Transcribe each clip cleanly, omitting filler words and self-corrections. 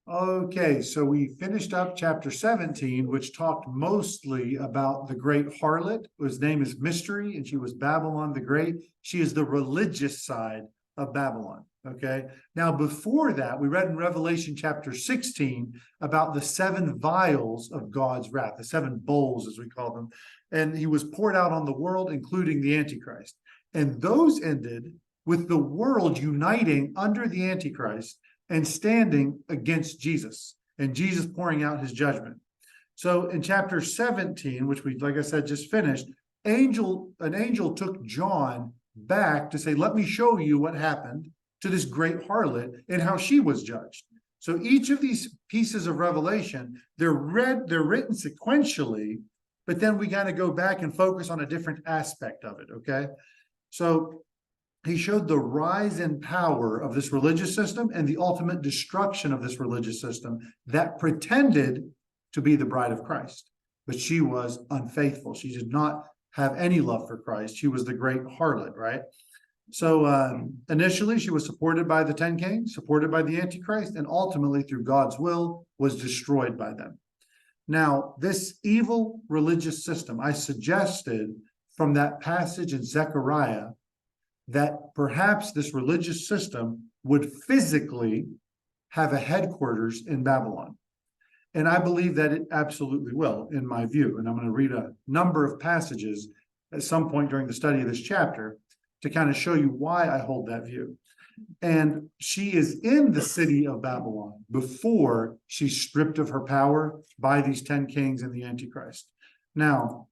Okay, so we finished up chapter 17, which talked mostly about the great harlot, whose name is Mystery, and she was Babylon the Great. She is the religious side of Babylon. Okay, now before that, we read in Revelation chapter 16 about the seven vials of God's wrath, the seven bowls, as we call them, and he was poured out on the world, including the Antichrist. And those ended with the world uniting under the Antichrist and standing against Jesus, and Jesus pouring out his judgment. So in chapter 17, which we, like I said, just finished, an angel took John back to say, let me show you what happened to this great harlot and how she was judged. So each of these pieces of Revelation, they're written sequentially, but then we got to go back and focus on a different aspect of it, okay? So he showed the rise in power of this religious system and the ultimate destruction of this religious system that pretended to be the bride of Christ, but she was unfaithful. She did not have any love for Christ. She was the great harlot, right? So initially, she was supported by the 10 kings, supported by the Antichrist, and ultimately, through God's will, was destroyed by them. Now, this evil religious system, I suggested from that passage in Zechariah that perhaps this religious system would physically have a headquarters in Babylon. And I believe that it absolutely will, in my view. And I'm going to read a number of passages at some point during the study of this chapter to kind of show you why I hold that view. And she is in the city of Babylon before she's stripped of her power by these 10 kings and the Antichrist. Now,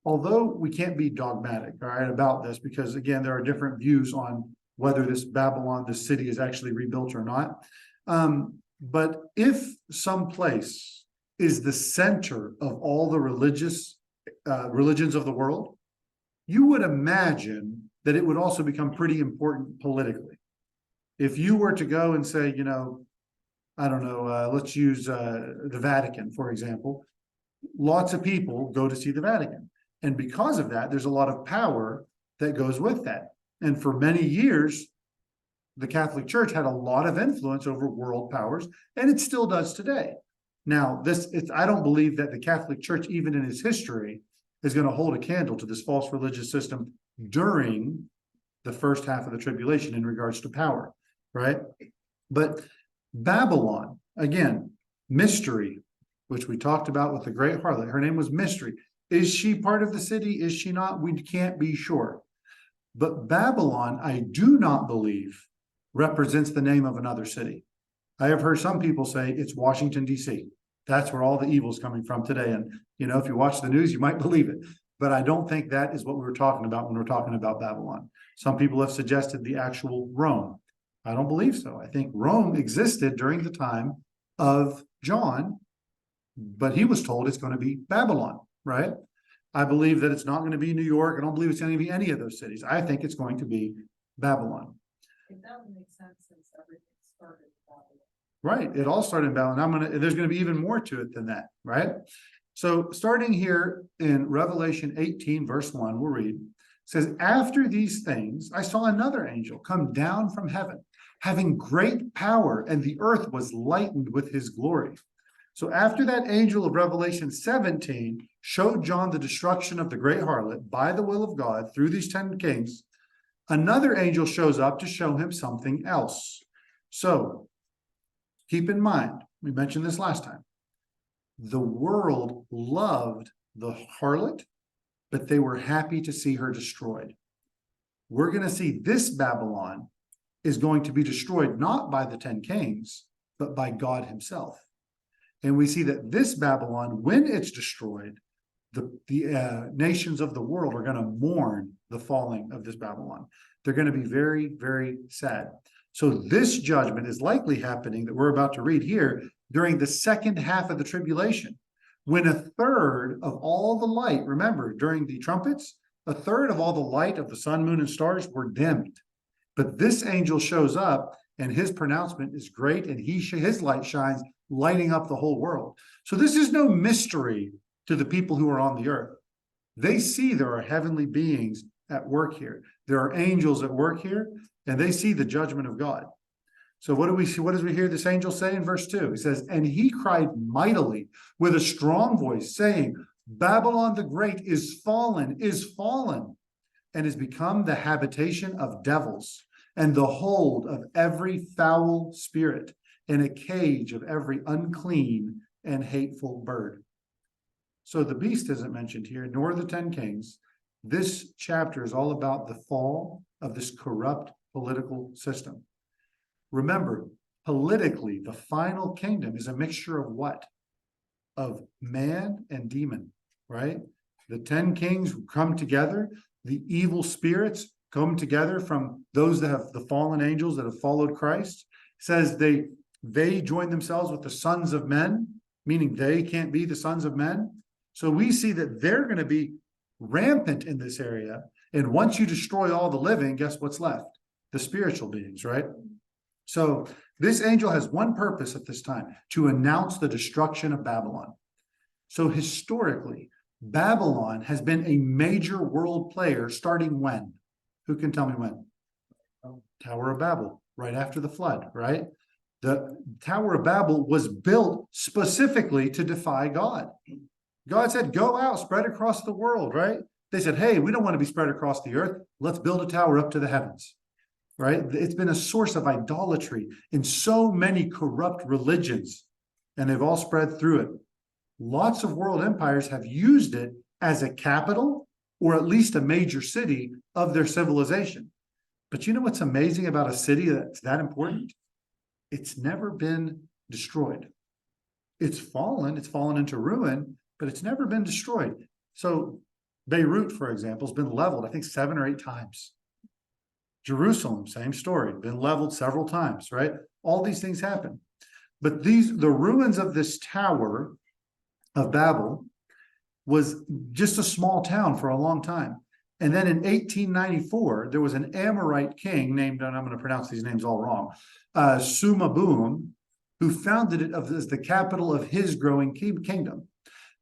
although we can't be dogmatic, all right, about this, because again, there are different views on whether this Babylon, this city, is actually rebuilt or not. But if some place is the center of all the religions of the world, you would imagine that it would also become pretty important politically. If you were to go and say, I don't know, let's use the Vatican, for example, lots of people go to see the Vatican. And because of that, there's a lot of power that goes with that. And for many years, the Catholic Church had a lot of influence over world powers, and it still does today. Now, I don't believe that the Catholic Church, even in its history, is going to hold a candle to this false religious system during the first half of the tribulation in regards to power, right? But Babylon, again, Mystery, which we talked about with the great harlot, her name was Mystery. Is she part of the city? Is she not? We can't be sure. But Babylon, I do not believe, represents the name of another city. I have heard some people say it's Washington, D.C. That's where all the evil is coming from today. And, if you watch the news, you might believe it. But I don't think that is what we were talking about when we're talking about Babylon. Some people have suggested the actual Rome. I don't believe so. I think Rome existed during the time of John, but he was told it's going to be Babylon. Right? I believe that it's not going to be New York. I don't believe it's going to be any of those cities. I think it's going to be Babylon. That would make sense since everything started in Babylon. Right. It all started in Babylon. There's going to be even more to it than that, right? So starting here in Revelation 18, verse 1, we'll read, it says, after these things, I saw another angel come down from heaven, having great power, and the earth was lightened with his glory. So after that angel of Revelation 17 showed John the destruction of the great harlot by the will of God through these 10 kings, another angel shows up to show him something else. So keep in mind, we mentioned this last time, the world loved the harlot, but they were happy to see her destroyed. We're going to see this Babylon is going to be destroyed not by the 10 kings, but by God himself. And we see that this Babylon, when it's destroyed, the nations of the world are going to mourn the falling of this Babylon. They're going to be very, very sad. So this judgment is likely happening that we're about to read here during the second half of the tribulation, when a third of all the light, remember, during the trumpets, a third of all the light of the sun, moon, and stars were dimmed. But this angel shows up, and his pronouncement is great, and his light shines, lighting up the whole world. So this is no mystery to the people who are on the earth. They see there are heavenly beings at work here. There are angels at work here, and they see the judgment of God. So what do we see? What does we hear this angel say in verse 2? He says, and he cried mightily with a strong voice, saying, Babylon the Great is fallen, and has become the habitation of devils, and the hold of every foul spirit, and a cage of every unclean and hateful bird. So the beast isn't mentioned here, nor the 10 kings. This chapter is all about the fall of this corrupt political system. Remember, politically, the final kingdom is a mixture of what? Of man and demon, right? The 10 kings come together, the evil spirits come together from those that have the fallen angels that have followed Christ. It says they join themselves with the sons of men, meaning they can't be the sons of men. So we see that they're going to be rampant in this area. And once you destroy all the living, guess what's left? The spiritual beings, right? So this angel has one purpose at this time, to announce the destruction of Babylon. So historically, Babylon has been a major world player starting when? Who can tell me when? Tower of Babel, right after the flood, right? The Tower of Babel was built specifically to defy God. God said, go out, spread across the world, right? They said, hey, we don't want to be spread across the earth. Let's build a tower up to the heavens, right? It's been a source of idolatry in so many corrupt religions, and they've all spread through it. Lots of world empires have used it as a capital or at least a major city of their civilization. But you know what's amazing about a city that's that important? It's never been destroyed. It's fallen into ruin, but it's never been destroyed. So Beirut, for example, has been leveled, I think 7 or 8 times. Jerusalem, same story, been leveled several times, right? All these things happen. But the ruins of this Tower of Babel was just a small town for a long time. And then in 1894, there was an Amorite king named, and I'm going to pronounce these names all wrong, Sumaboom, who founded it as the capital of his growing kingdom.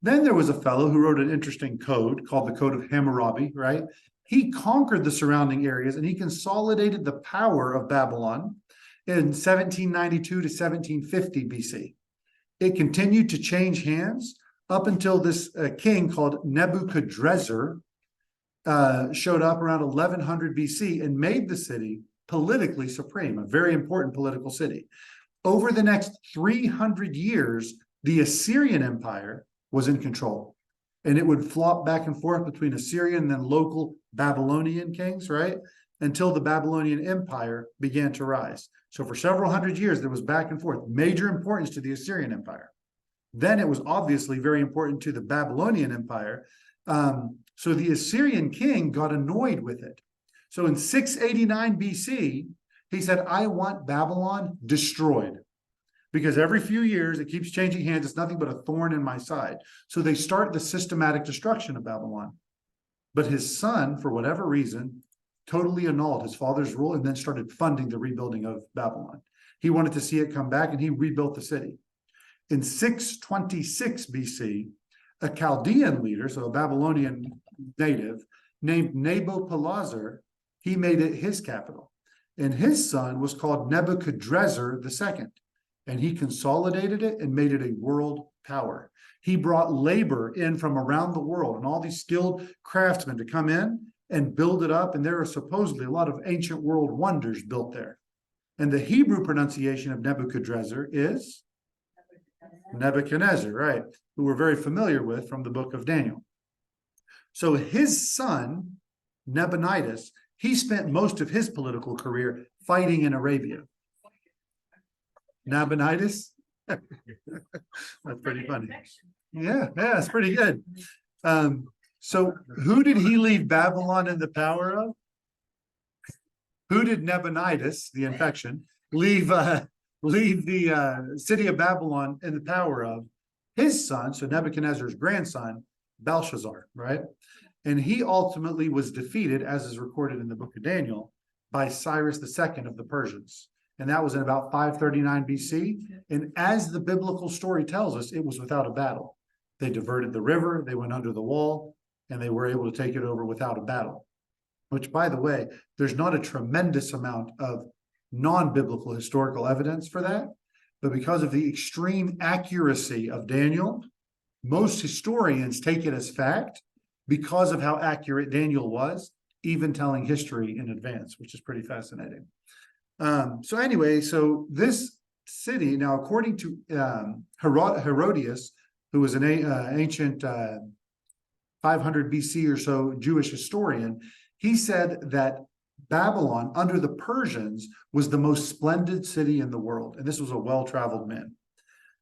Then there was a fellow who wrote an interesting code called the Code of Hammurabi, right? He conquered the surrounding areas and he consolidated the power of Babylon in 1792 to 1750 BC. It continued to change hands up until this king called Nebuchadrezzar showed up around 1100 BC and made the city politically supreme, a very important political city. Over the next 300 years, the Assyrian Empire was in control. And it would flop back and forth between Assyrian and then local Babylonian kings, right? Until the Babylonian Empire began to rise. So for several hundred years, there was back and forth, major importance to the Assyrian Empire. Then it was obviously very important to the Babylonian Empire. So the Assyrian king got annoyed with it. So in 689 BC, he said, I want Babylon destroyed. Because every few years, it keeps changing hands. It's nothing but a thorn in my side. So they start the systematic destruction of Babylon. But his son, for whatever reason, totally annulled his father's rule and then started funding the rebuilding of Babylon. He wanted to see it come back and he rebuilt the city. In 626 BC, a Chaldean leader, so a Babylonian native, named Nabopolassar, he made it his capital. And his son was called Nebuchadrezzar II. And he consolidated it and made it a world power. He brought labor in from around the world and all these skilled craftsmen to come in and build it up. And there are supposedly a lot of ancient world wonders built there. And the Hebrew pronunciation of Nebuchadrezzar is Nebuchadnezzar, right? Who we're very familiar with from the book of Daniel. So his son, Nabonidus, he spent most of his political career fighting in Arabia. Nabonidus? That's pretty funny. Yeah, it's pretty good. So who did he leave Babylon in the power of? Who did Nabonidus, the infection, leave the city of Babylon in the power of? His son, so Nebuchadnezzar's grandson, Belshazzar, right? And he ultimately was defeated, as is recorded in the book of Daniel, by Cyrus II of the Persians. And that was in about 539 BC. And as the biblical story tells us, it was without a battle. They diverted the river, they went under the wall, and they were able to take it over without a battle. Which, by the way, there's not a tremendous amount of non-biblical historical evidence for that, but because of the extreme accuracy of Daniel, most historians take it as fact because of how accurate Daniel was, even telling history in advance, which is pretty fascinating. So anyway, so this city, now according to Herodias, who was an ancient 500 BC or so Jewish historian, he said that Babylon under the Persians was the most splendid city in the world. And this was a well-traveled man.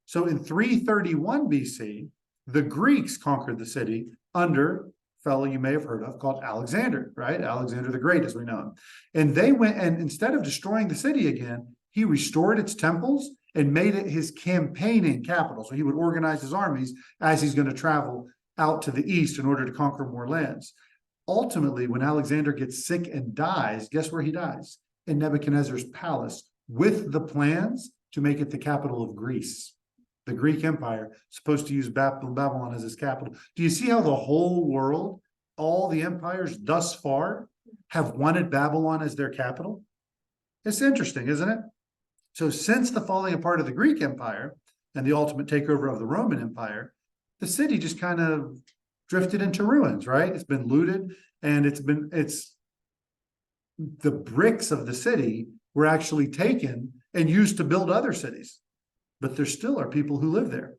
So in 331 BC, the Greeks conquered the city under a fellow you may have heard of called Alexander, right? Alexander the Great, as we know him. And they went, and instead of destroying the city again, he restored its temples and made it his campaigning capital. So he would organize his armies as he's going to travel out to the east in order to conquer more lands. Ultimately, when Alexander gets sick and dies, guess where he dies? In Nebuchadnezzar's palace, with the plans to make it the capital of Greece. The Greek Empire, supposed to use Babylon as its capital. Do you see how the whole world, all the empires thus far, have wanted Babylon as their capital? It's interesting, isn't it? So since the falling apart of the Greek Empire and the ultimate takeover of the Roman Empire, the city just kind of drifted into ruins, right? It's been looted, and it's the bricks of the city were actually taken and used to build other cities. But there still are people who live there.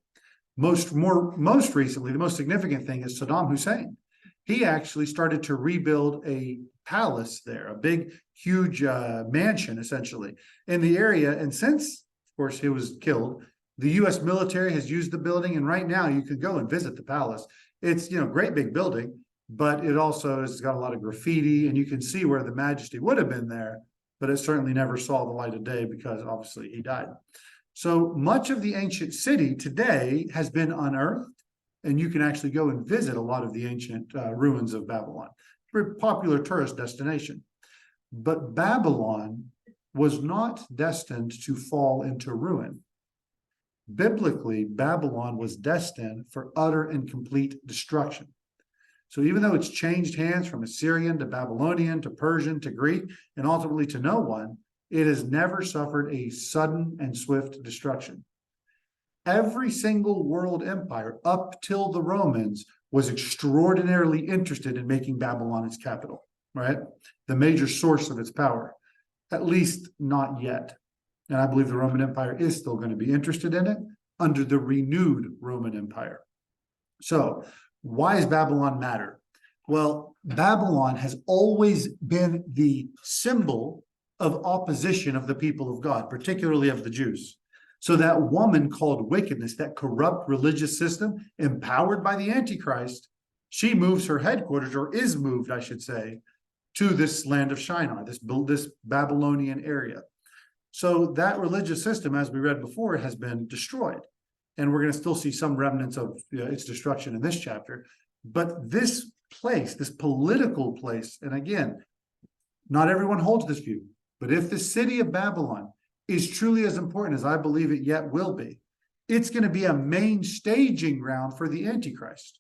Most recently, the most significant thing is Saddam Hussein. He actually started to rebuild a palace there, a big, huge mansion, essentially, in the area. And since, of course, he was killed, the U.S. military has used the building, and right now you can go and visit the palace. It's, great big building, but it also has got a lot of graffiti, and you can see where the Majesty would have been there, but it certainly never saw the light of day because obviously he died. So much of the ancient city today has been unearthed, and you can actually go and visit a lot of the ancient ruins of Babylon. Very popular tourist destination. But Babylon was not destined to fall into ruin. Biblically, Babylon was destined for utter and complete destruction. So even though it's changed hands from Assyrian to Babylonian to Persian to Greek and ultimately to no one, it has never suffered a sudden and swift destruction. Every single world empire up till the Romans was extraordinarily interested in making Babylon its capital, right? The major source of its power, at least not yet. And I believe the Roman Empire is still going to be interested in it under the renewed Roman Empire. So why does Babylon matter? Well, Babylon has always been the symbol of opposition of the people of God, particularly of the Jews. So that woman called wickedness, that corrupt religious system empowered by the Antichrist, she moves her headquarters, or is moved, I should say, to this land of Shinar, this Babylonian area. So that religious system, as we read before, has been destroyed. And we're going to still see some remnants of its destruction in this chapter. But this place, this political place, and again, not everyone holds this view, but if the city of Babylon is truly as important as I believe it yet will be, it's going to be a main staging ground for the Antichrist.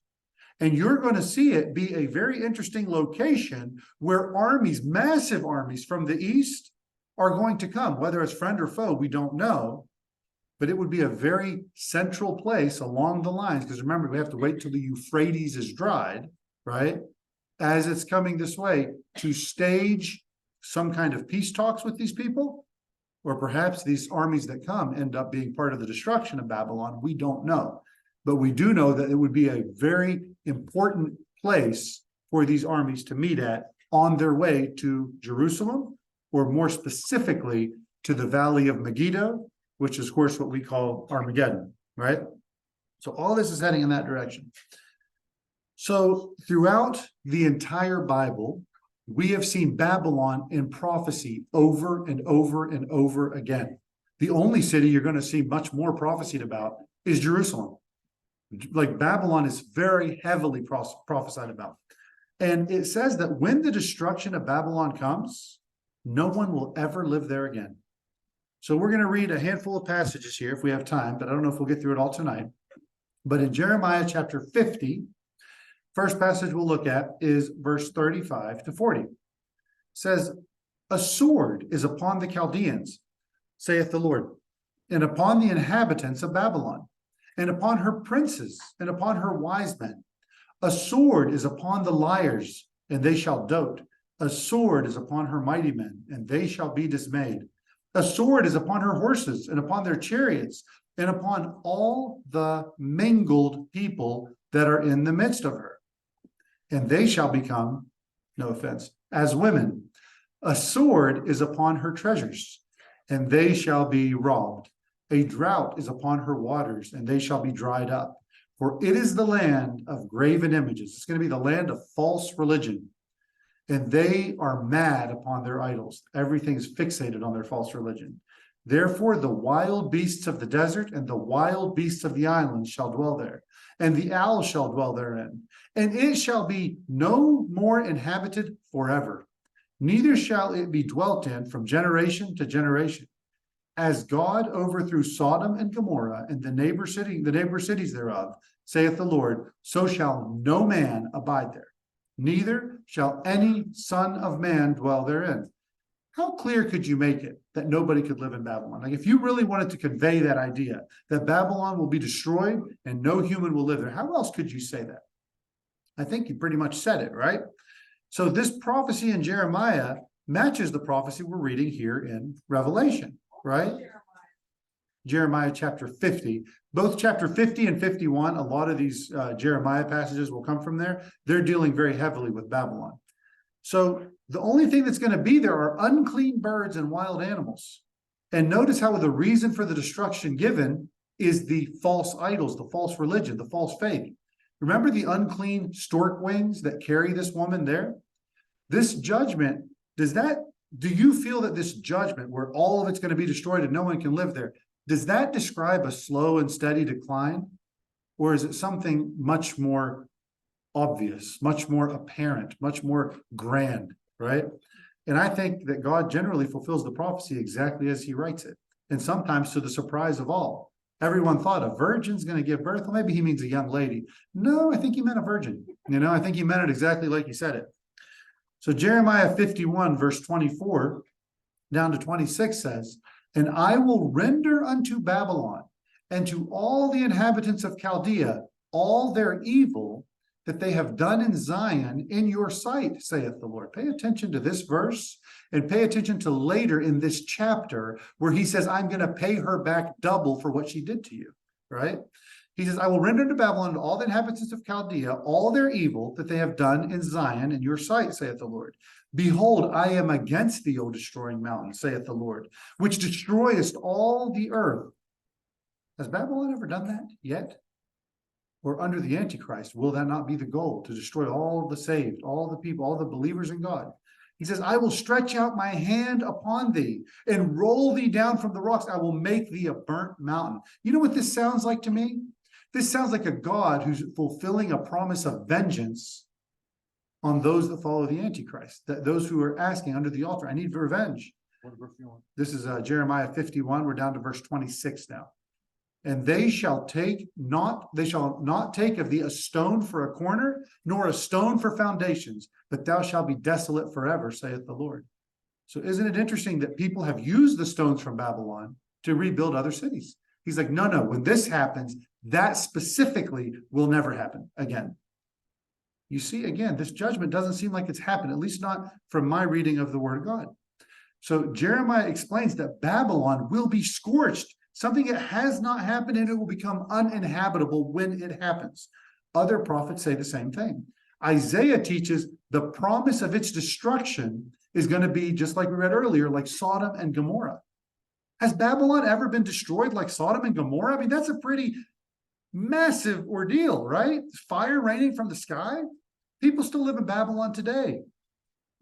And you're going to see it be a very interesting location where armies, massive armies from the east are going to come, whether it's friend or foe, we don't know, but it would be a very central place along the lines, because remember, we have to wait till the Euphrates is dried, right? As it's coming this way, to stage some kind of peace talks with these people, or perhaps these armies that come end up being part of the destruction of Babylon. We don't know, but we do know that it would be a very important place for these armies to meet at on their way to Jerusalem, or more specifically to the Valley of Megiddo, which is, of course, what we call Armageddon, right? So all this is heading in that direction. So throughout the entire Bible, we have seen Babylon in prophecy over and over and over again. The only city you're going to see much more prophesied about is Jerusalem. Like Babylon is very heavily prophesied about. And it says that when the destruction of Babylon comes, no one will ever live there again. So we're going to read a handful of passages here if we have time, but I don't know if we'll get through it all tonight. But in Jeremiah chapter 50, first passage we'll look at is verse 35 to 40. It says, A sword is upon the Chaldeans, saith the Lord, and upon the inhabitants of Babylon, and upon her princes, and upon her wise men. A sword is upon the liars, and they shall dote. A sword is upon her mighty men, and they shall be dismayed. A sword is upon her horses, and upon their chariots, and upon all the mingled people that are in the midst of her. And they shall become, no offense, as women. A sword is upon her treasures, and they shall be robbed. A drought is upon her waters, and they shall be dried up. For it is the land of graven images. It's going to be the land of false religion. And they are mad upon their idols. Everything is fixated on their false religion. Therefore, the wild beasts of the desert and the wild beasts of the islands shall dwell there, and the owl shall dwell therein. And it shall be no more inhabited forever, neither shall it be dwelt in from generation to generation. As God overthrew Sodom and Gomorrah and the neighbor cities thereof, saith the Lord, so shall no man abide there, neither shall any son of man dwell therein. How clear could you make it that nobody could live in Babylon? Like if you really wanted to convey that idea that Babylon will be destroyed and no human will live there, how else could you say that? I think you pretty much said it, right? So this prophecy in Jeremiah matches the prophecy we're reading here in Revelation, right? Jeremiah chapter 50. Both chapter 50 and 51, a lot of these Jeremiah passages will come from there. They're dealing very heavily with Babylon. So the only thing that's going to be there are unclean birds and wild animals. And notice how the reason for the destruction given is the false idols, the false religion, the false faith. Remember the unclean stork wings that carry this woman there? This judgment, do you feel that this judgment where all of it's going to be destroyed and no one can live there, does that describe a slow and steady decline? Or is it something much more obvious, much more apparent, much more grand, right? And I think that God generally fulfills the prophecy exactly as he writes it. And sometimes to the surprise of all. Everyone thought a virgin's going to give birth. Well, maybe he means a young lady. No, I think he meant a virgin. I think he meant it exactly like he said it. So Jeremiah 51 verse 24 down to 26 says, and I will render unto Babylon and to all the inhabitants of Chaldea all their evil that they have done in Zion in your sight, saith the Lord. Pay attention to this verse and pay attention to later in this chapter where he says, I'm going to pay her back double for what she did to you, right? He says, I will render to Babylon to all the inhabitants of Chaldea all their evil that they have done in Zion in your sight, saith the Lord. Behold, I am against thee, O destroying mountain, saith the Lord, which destroyest all the earth. Has Babylon ever done that yet? Or under the Antichrist, will that not be the goal, to destroy all the saved, all the people, all the believers in God? He says, I will stretch out my hand upon thee and roll thee down from the rocks. I will make thee a burnt mountain. You know what this sounds like to me? This sounds like a God who's fulfilling a promise of vengeance on those that follow the Antichrist, that those who are asking under the altar, I need revenge. This is Jeremiah 51. We're down to verse 26 now. And they shall not take of thee a stone for a corner, nor a stone for foundations, but thou shalt be desolate forever, saith the Lord. So isn't it interesting that people have used the stones from Babylon to rebuild other cities? He's like, no, when this happens, that specifically will never happen again. You see, again, this judgment doesn't seem like it's happened, at least not from my reading of the word of God. So Jeremiah explains that Babylon will be scorched, something that has not happened, and it will become uninhabitable when it happens. Other prophets say the same thing. Isaiah teaches the promise of its destruction is going to be, just like we read earlier, like Sodom and Gomorrah. Has Babylon ever been destroyed like Sodom and Gomorrah? I mean, that's a pretty massive ordeal, right? Fire raining from the sky. People still live in Babylon today.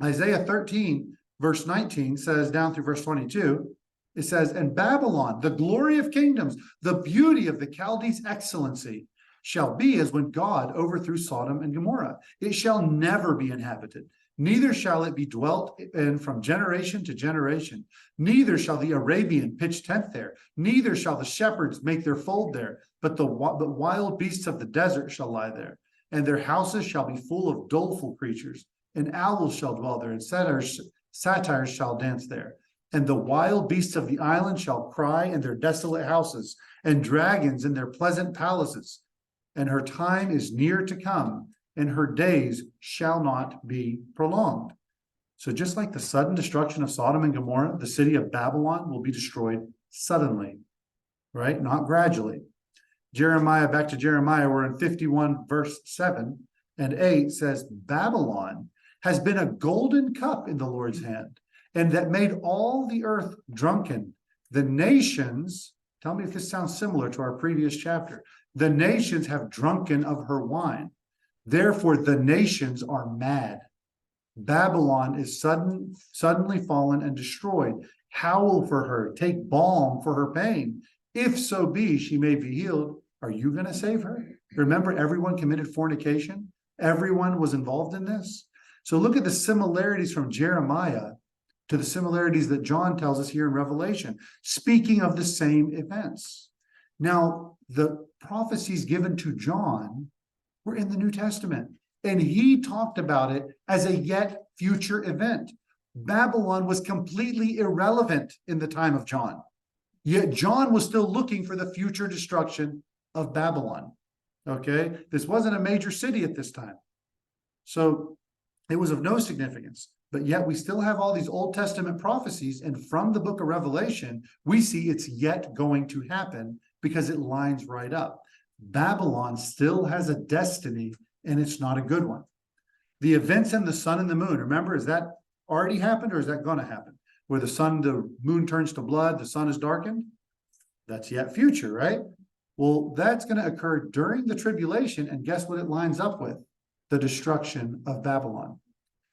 Isaiah 13, verse 19 says, down through verse 22, it says, and Babylon, the glory of kingdoms, the beauty of the Chaldees' excellency, shall be as when God overthrew Sodom and Gomorrah. It shall never be inhabited, neither shall it be dwelt in from generation to generation. Neither shall the Arabian pitch tent there, neither shall the shepherds make their fold there, but the wild beasts of the desert shall lie there, and their houses shall be full of doleful creatures, and owls shall dwell there, and satyrs shall dance there. And the wild beasts of the island shall cry in their desolate houses, and dragons in their pleasant palaces. And her time is near to come, and her days shall not be prolonged. So just like the sudden destruction of Sodom and Gomorrah, the city of Babylon will be destroyed suddenly, right? Not gradually. Back to Jeremiah, we're in 51 verse 7 and 8 says, Babylon has been a golden cup in the Lord's hand, and that made all the earth drunken. The nations, tell me if this sounds similar to our previous chapter, the nations have drunken of her wine. Therefore, the nations are mad. Babylon is suddenly fallen and destroyed. Howl for her, take balm for her pain. If so be she may be healed, are you going to save her? Remember, everyone committed fornication. Everyone was involved in this. So look at the similarities from Jeremiah to the similarities that John tells us here in Revelation, speaking of the same events. Now, the prophecies given to John were in the New Testament, and he talked about it as a yet future event. Babylon was completely irrelevant in the time of John, yet John was still looking for the future destruction of Babylon. Okay, this wasn't a major city at this time, so it was of no significance. But yet we still have all these Old Testament prophecies, and from the book of Revelation, we see it's yet going to happen because it lines right up. Babylon still has a destiny, and it's not a good one. The events in the sun and the moon, remember, is that already happened or is that going to happen? Where the moon turns to blood, the sun is darkened? That's yet future, right? Well, that's going to occur during the tribulation, and guess what it lines up with? The destruction of Babylon.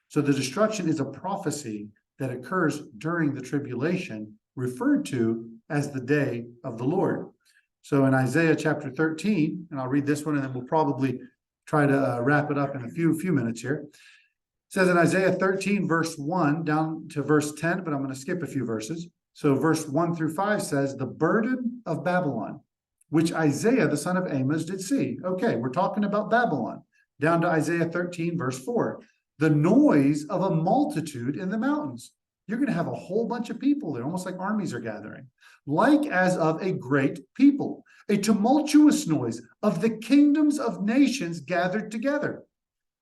So the destruction is a prophecy that occurs during the tribulation, referred to as the day of the Lord. So in Isaiah chapter 13, and I'll read this one and then we'll probably try to wrap it up in a few minutes here. It says in Isaiah 13, verse 1 down to verse 10, but I'm going to skip a few verses. So verse 1 through 5 says, the burden of Babylon, which Isaiah, the son of Amos, did see. Okay, we're talking about Babylon. Down to Isaiah 13, verse 4. The noise of a multitude in the mountains. You're going to have a whole bunch of people there, almost like armies are gathering. Like as of a great people, a tumultuous noise of the kingdoms of nations gathered together.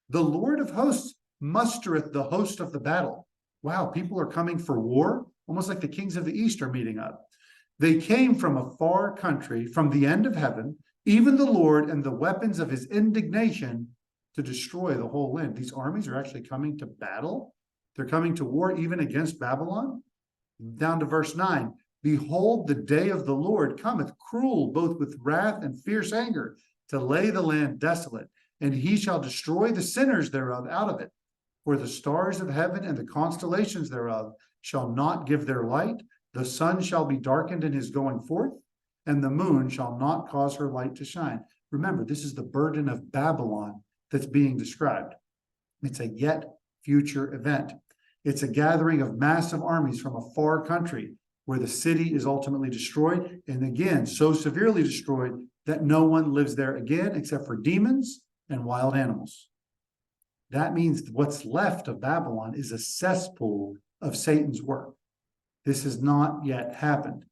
The Lord of hosts mustereth the host of the battle. Wow, people are coming for war, almost like the kings of the east are meeting up. They came from a far country, from the end of heaven, even the Lord and the weapons of his indignation to destroy the whole land. These armies are actually coming to battle. They're coming to war even against Babylon. Down to verse 9. Behold, the day of the Lord cometh cruel, both with wrath and fierce anger, to lay the land desolate, and he shall destroy the sinners thereof out of it. For the stars of heaven and the constellations thereof shall not give their light. The sun shall be darkened in his going forth, and the moon shall not cause her light to shine. Remember, this is the burden of Babylon that's being described. It's a yet future event. It's a gathering of massive armies from a far country where the city is ultimately destroyed, and again, so severely destroyed that no one lives there again except for demons and wild animals. That means what's left of Babylon is a cesspool of Satan's work. This has not yet happened.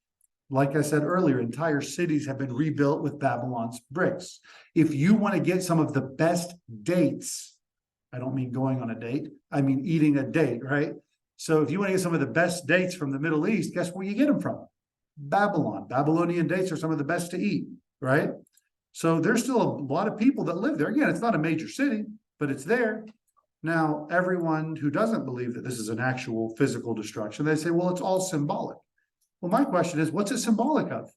Like I said earlier, entire cities have been rebuilt with Babylon's bricks. If you want to get some of the best dates, I don't mean going on a date, I mean eating a date, right? So if you want to get some of the best dates from the Middle East, guess where you get them from? Babylon. Babylonian dates are some of the best to eat, right? So there's still a lot of people that live there. Again, it's not a major city, but it's there. Now, everyone who doesn't believe that this is an actual physical destruction, they say, well, it's all symbolic. Well, my question is, what's it symbolic of?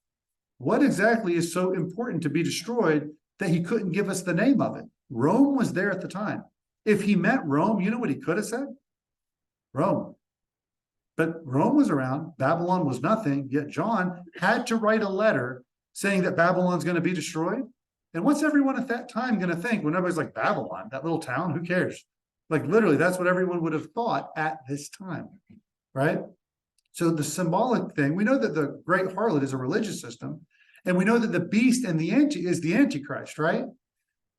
What exactly is so important to be destroyed that he couldn't give us the name of it? Rome was there at the time. If he meant Rome, you know what he could have said? Rome. But Rome was around. Babylon was nothing. Yet John had to write a letter saying that Babylon's going to be destroyed. And what's everyone at that time going to think when everybody's like, Babylon, that little town, who cares? Like literally, that's what everyone would have thought at this time, right? So the symbolic thing, we know that the great harlot is a religious system, and we know that the beast and is the Antichrist, right?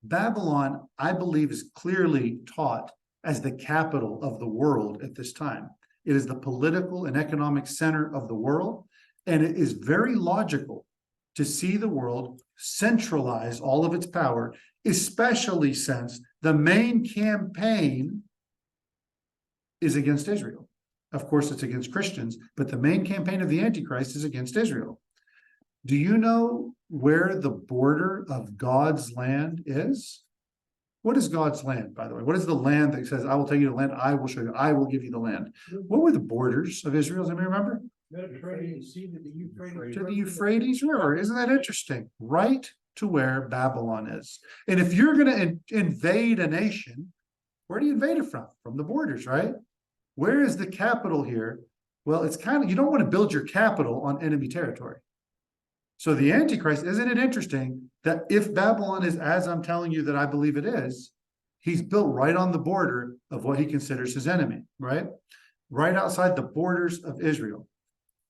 Babylon, I believe, is clearly taught as the capital of the world at this time. It is the political and economic center of the world. And it is very logical to see the world centralize all of its power, especially since the main campaign is against Israel. Of course, it's against Christians, but the main campaign of the Antichrist is against Israel. Do you know where the border of God's land is? What is God's land, by the way? What is the land that says, I will take you to the land, I will show you, I will give you the land? What were the borders of Israel? Does anybody remember? To the Euphrates River. Isn't that interesting? Right to where Babylon is. And if you're going to invade a nation, where do you invade it from? From the borders, right? Where is the capital here? Well, it's kind of, you don't want to build your capital on enemy territory. So the Antichrist, isn't it interesting that if Babylon is as I'm telling you that I believe it is, he's built right on the border of what he considers his enemy, right? Right outside the borders of Israel.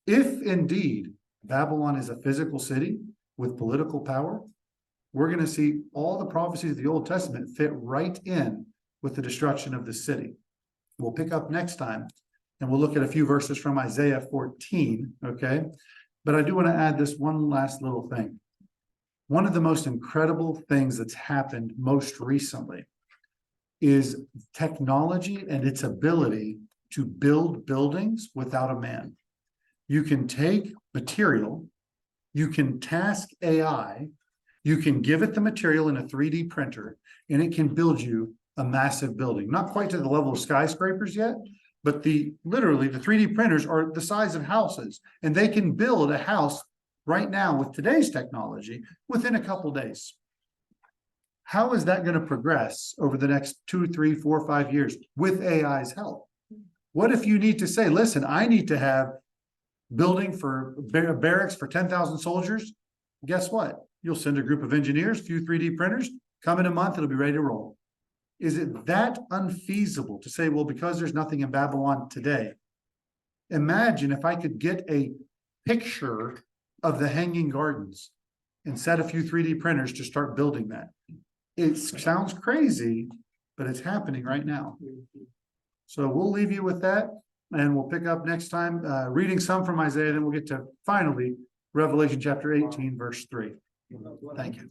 If indeed Babylon is a physical city with political power, we're going to see all the prophecies of the Old Testament fit right in with the destruction of the city. We'll pick up next time and we'll look at a few verses from Isaiah 14, okay? But I do want to add this one last little thing. One of the most incredible things that's happened most recently is technology and its ability to build buildings without a man. You can take material, you can task AI, you can give it the material in a 3D printer, and it can build you a massive building. Not quite to the level of skyscrapers yet, but literally the 3D printers are the size of houses, and they can build a house right now with today's technology within a couple days. How is that going to progress over the next 2, 3, 4, 5 years with AI's help? What if you need to say, listen, I need to have building for barracks for 10,000 soldiers? Guess what? You'll send a group of engineers, a few 3D printers, come in a month, it'll be ready to roll. Is it that unfeasible to say, well, because there's nothing in Babylon today? Imagine if I could get a picture of the Hanging Gardens and set a few 3D printers to start building that. It sounds crazy, but it's happening right now. So we'll leave you with that, and we'll pick up next time, reading some from Isaiah, then we'll get to finally Revelation chapter 18, verse 3. Thank you.